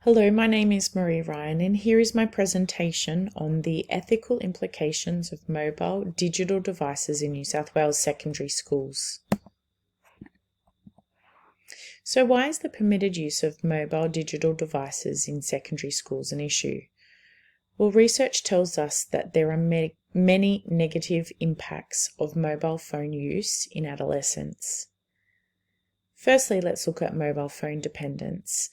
Hello, my name is Marie Ryan, and here is my presentation on the ethical implications of mobile digital devices in New South Wales secondary schools. So why is the permitted use of mobile digital devices in secondary schools an issue? Well, research tells us that there are many negative impacts of mobile phone use in adolescents. Firstly, let's look at mobile phone dependence.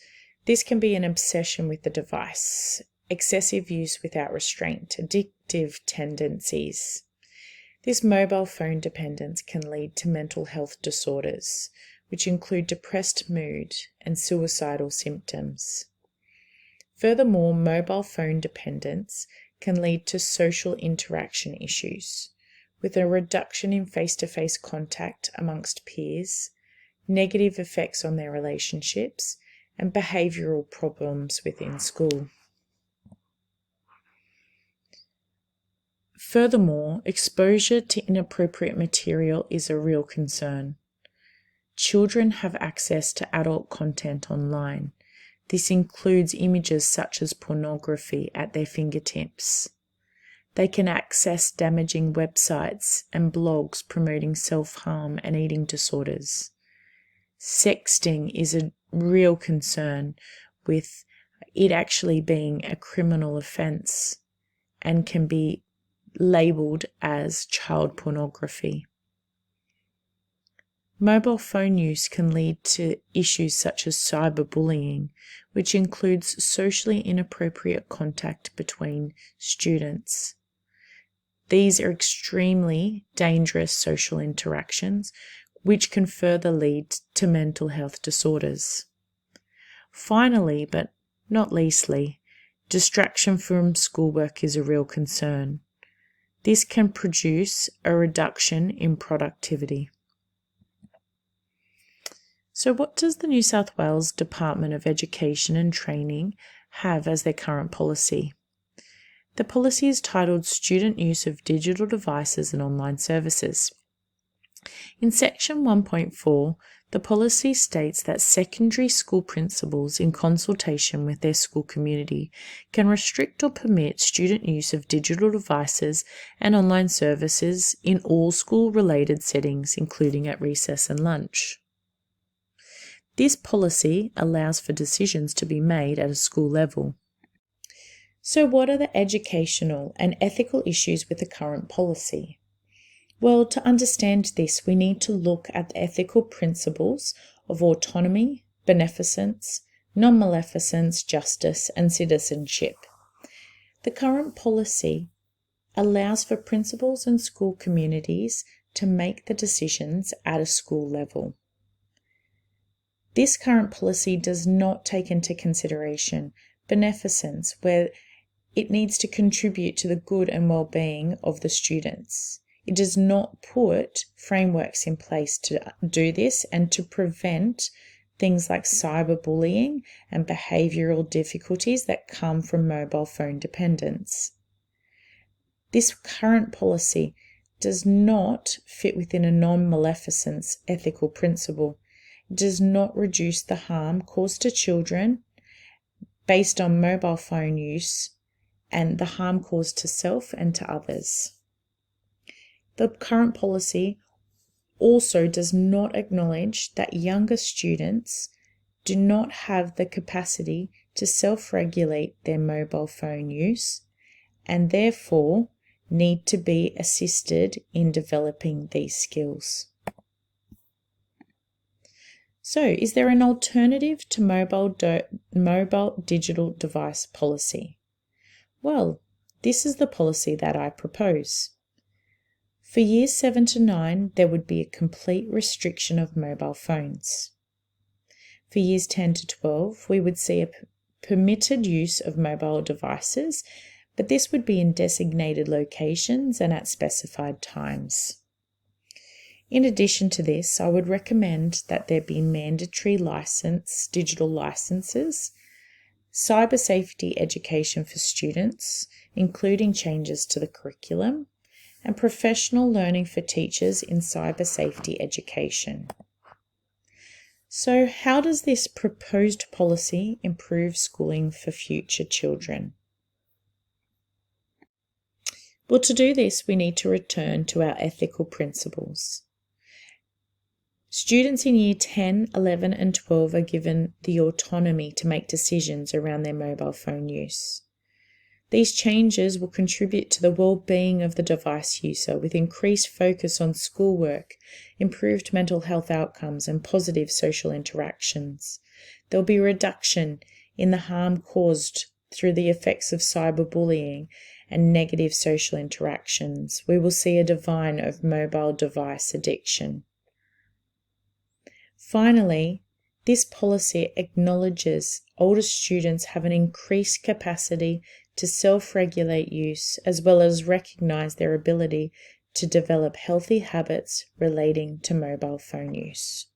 This can be an obsession with the device, excessive use without restraint, addictive tendencies. This mobile phone dependence can lead to mental health disorders, which include depressed mood and suicidal symptoms. Furthermore, mobile phone dependence can lead to social interaction issues, with a reduction in face-to-face contact amongst peers, negative effects on their relationships, and behavioural problems within school. Furthermore, exposure to inappropriate material is a real concern. Children have access to adult content online. This includes images such as pornography at their fingertips. They can access damaging websites and blogs promoting self-harm and eating disorders. Sexting is a real concern, with it actually being a criminal offence and can be labelled as child pornography. Mobile phone use can lead to issues such as cyberbullying, which includes socially inappropriate contact between students. These are extremely dangerous social interactions, which can further lead to mental health disorders. Finally, but not leastly, distraction from schoolwork is a real concern. This can produce a reduction in productivity. So what does the New South Wales Department of Education and Training have as their current policy? The policy is titled Student Use of Digital Devices and Online Services. In Section 1.4, the policy states that secondary school principals, in consultation with their school community, can restrict or permit student use of digital devices and online services in all school-related settings, including at recess and lunch. This policy allows for decisions to be made at a school level. So what are the educational and ethical issues with the current policy? Well, to understand this, we need to look at the ethical principles of autonomy, beneficence, non-maleficence, justice, and citizenship. The current policy allows for principals and school communities to make the decisions at a school level. This current policy does not take into consideration beneficence, where it needs to contribute to the good and well-being of the students. It does not put frameworks in place to do this and to prevent things like cyberbullying and behavioural difficulties that come from mobile phone dependence. This current policy does not fit within a non-maleficence ethical principle. It does not reduce the harm caused to children based on mobile phone use and the harm caused to self and to others. The current policy also does not acknowledge that younger students do not have the capacity to self-regulate their mobile phone use and therefore need to be assisted in developing these skills. So, is there an alternative to mobile digital device policy? Well, this is the policy that I propose. For years 7 to 9, there would be a complete restriction of mobile phones. For years 10 to 12, we would see a permitted use of mobile devices, but this would be in designated locations and at specified times. In addition to this, I would recommend that there be mandatory digital licenses, cyber safety education for students, including changes to the curriculum, and professional learning for teachers in cyber safety education. So, how does this proposed policy improve schooling for future children? Well, to do this, we need to return to our ethical principles. Students in Year 10, 11 and 12 are given the autonomy to make decisions around their mobile phone use. These changes will contribute to the well-being of the device user with increased focus on schoolwork, improved mental health outcomes and positive social interactions. There will be a reduction in the harm caused through the effects of cyberbullying and negative social interactions. We will see a decline of mobile device addiction. Finally, this policy acknowledges older students have an increased capacity to self-regulate use, as well as recognise their ability to develop healthy habits relating to mobile phone use.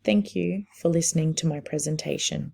Thank you for listening to my presentation.